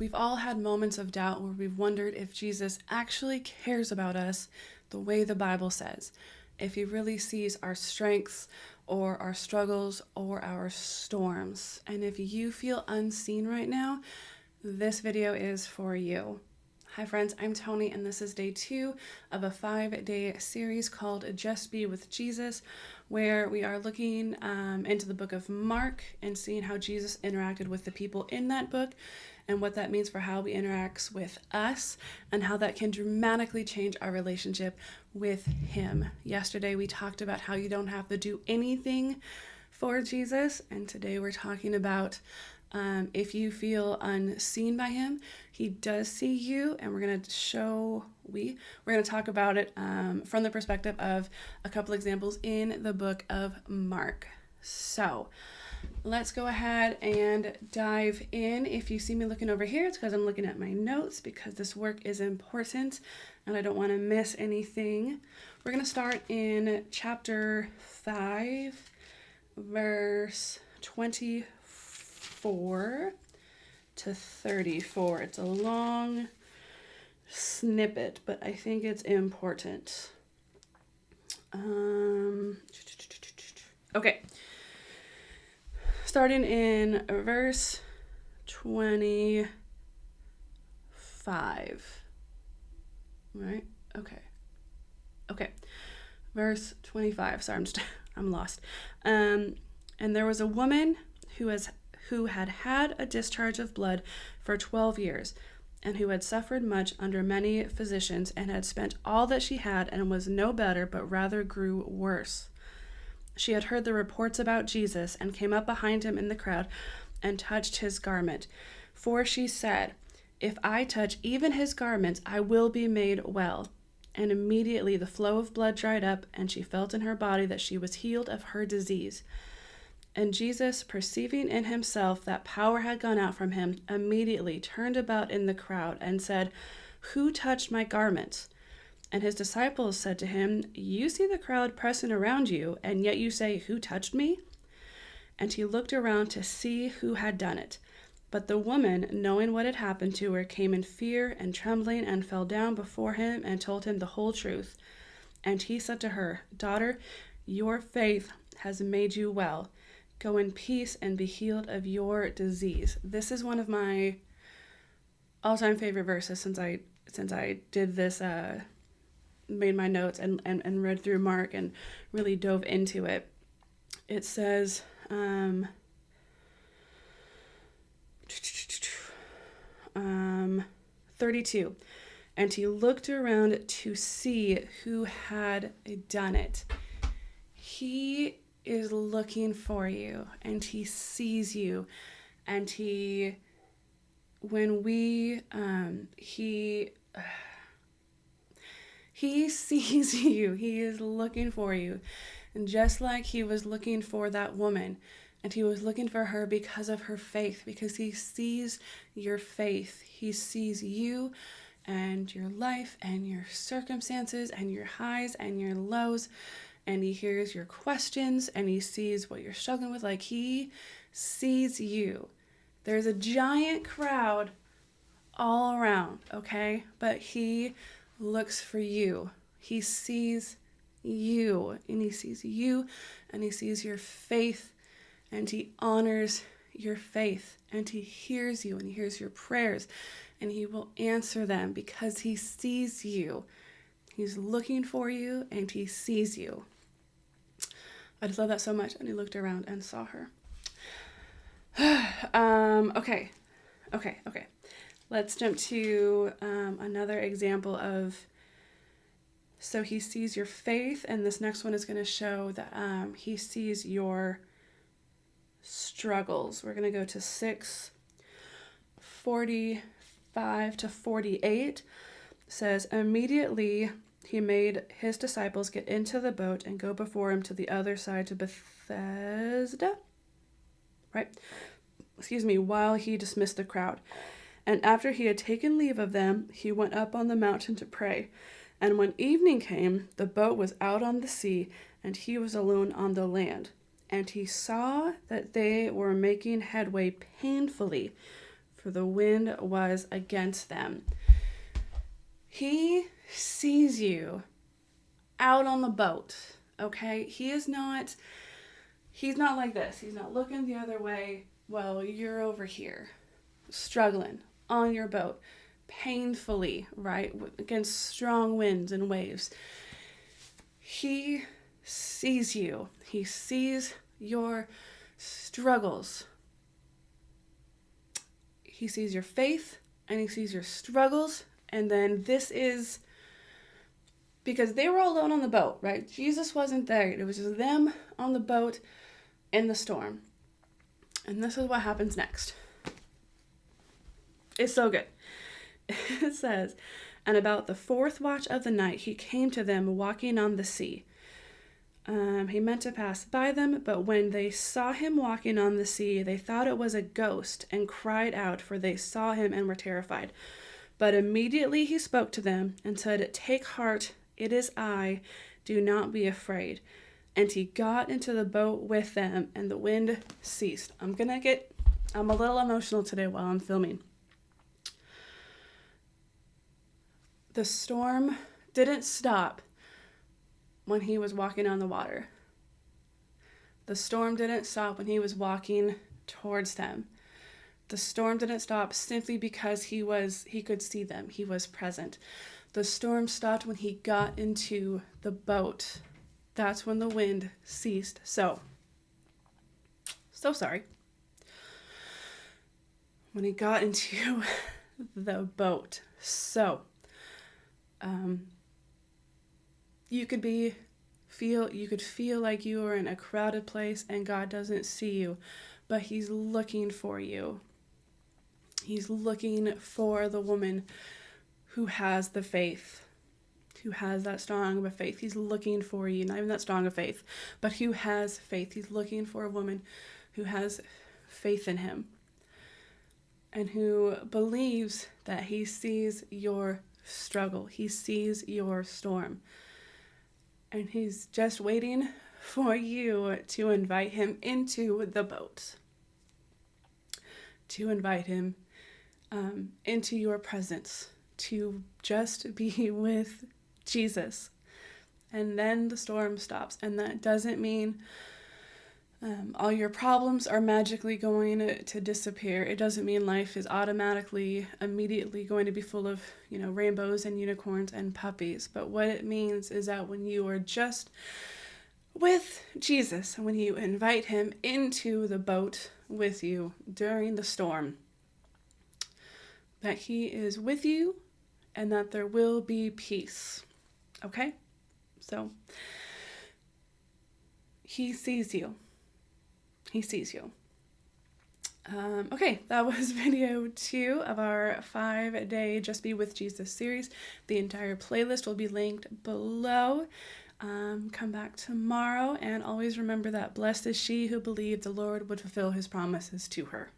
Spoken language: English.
We've all had moments of doubt where we've wondered if Jesus actually cares about us the way the Bible says, if he really sees our strengths or our struggles or our storms. And if you feel unseen right now, this video is for you. Hi friends, I'm Toni, and this is day 2 of a 5-day series called Just Be with Jesus, where we are looking into the book of Mark and seeing how Jesus interacted with the people in that book and what that means for how he interacts with us and how that can dramatically change our relationship with him. Yesterday we talked about how you don't have to do anything for Jesus, and today we're talking about if you feel unseen by him, he does see you, and we're going to talk about it from the perspective of a couple examples in the book of Mark. So let's go ahead and dive in. If you see me looking over here, it's because I'm looking at my notes, because this work is important and I don't want to miss anything. We're going to start in chapter 5, verse 24 to 34. It's a long snippet, but I think it's important. Okay. Starting in verse 25. Right? Okay. Verse 25. Sorry, I'm lost. And there was a woman who had had a discharge of blood for 12 years, and who had suffered much under many physicians, and had spent all that she had, and was no better, but rather grew worse. She had heard the reports about Jesus, and came up behind him in the crowd, and touched his garment. For she said, "If I touch even his garments, I will be made well." And immediately the flow of blood dried up, and she felt in her body that she was healed of her disease. And Jesus, perceiving in himself that power had gone out from him, immediately turned about in the crowd and said, "Who touched my garments?" And his disciples said to him, "You see the crowd pressing around you, and yet you say, 'Who touched me?'" And he looked around to see who had done it. But the woman, knowing what had happened to her, came in fear and trembling, and fell down before him and told him the whole truth. And he said to her, "Daughter, your faith has made you well. Go in peace and be healed of your disease." This is one of my all-time favorite verses since I did this, made my notes and read through Mark and really dove into it. It says, 32, and he looked around to see who had done it. He is looking for you, and he sees you, and he sees you. He is looking for you. And just like he was looking for that woman, and he was looking for her because of her faith, because he sees your faith. He sees you and your life and your circumstances and your highs and your lows. And he hears your questions, and he sees what you're struggling with. Like, he sees you. There's a giant crowd all around, okay? But he looks for you. He sees you, and he sees you, and he sees your faith, and he honors your faith, and he hears you, and he hears your prayers, and he will answer them because he sees you. He's looking for you, and he sees you. I just love that so much. And he looked around and saw her. Okay. Let's jump to another example of, so he sees your faith, and this next one is going to show that he sees your struggles. We're going to go to 6:45 to 48. It says, immediately he made his disciples get into the boat and go before him to the other side, to Bethesda, while he dismissed the crowd. And after he had taken leave of them, he went up on the mountain to pray. And when evening came, the boat was out on the sea, and he was alone on the land. And he saw that they were making headway painfully, for the wind was against them. He sees you out on the boat, okay? He's not like this. He's not looking the other way while you're over here, struggling on your boat, painfully, right? Against strong winds and waves. He sees you. He sees your struggles. He sees your faith and he sees your struggles. And then this is because they were all alone on the boat, right? Jesus wasn't there. It was just them on the boat in the storm. And this is what happens next. It's so good. It says, and about the 4th watch of the night, he came to them walking on the sea. He meant to pass by them, but when they saw him walking on the sea, they thought it was a ghost and cried out, for they saw him and were terrified. But immediately he spoke to them and said, "Take heart, it is I, do not be afraid." And he got into the boat with them, and the wind ceased. I'm a little emotional today while I'm filming. The storm didn't stop when he was walking on the water. The storm didn't stop when he was walking towards them. The storm didn't stop simply because he could see them. He was present. The storm stopped when he got into the boat. That's when the wind ceased. So sorry. When he got into the boat. So, you could feel like you are in a crowded place and God doesn't see you, but he's looking for you. He's looking for the woman who has the faith, who has that strong of a faith. He's looking for you, not even that strong of faith, but who has faith. He's looking for a woman who has faith in him and who believes that he sees your struggle. He sees your storm. And he's just waiting for you to invite him into the boat, to invite him into your presence, to just be with Jesus. And then the storm stops. And that doesn't mean all your problems are magically going to disappear. It doesn't mean life is immediately going to be full of, rainbows and unicorns and puppies. But what it means is that when you are just with Jesus, and when you invite him into the boat with you during the storm, that he is with you and that there will be peace. Okay? So, he sees you. He sees you. Okay, that was video 2 of our 5-day Just Be With Jesus series. The entire playlist will be linked below. Come back tomorrow, and always remember that blessed is she who believed the Lord would fulfill his promises to her.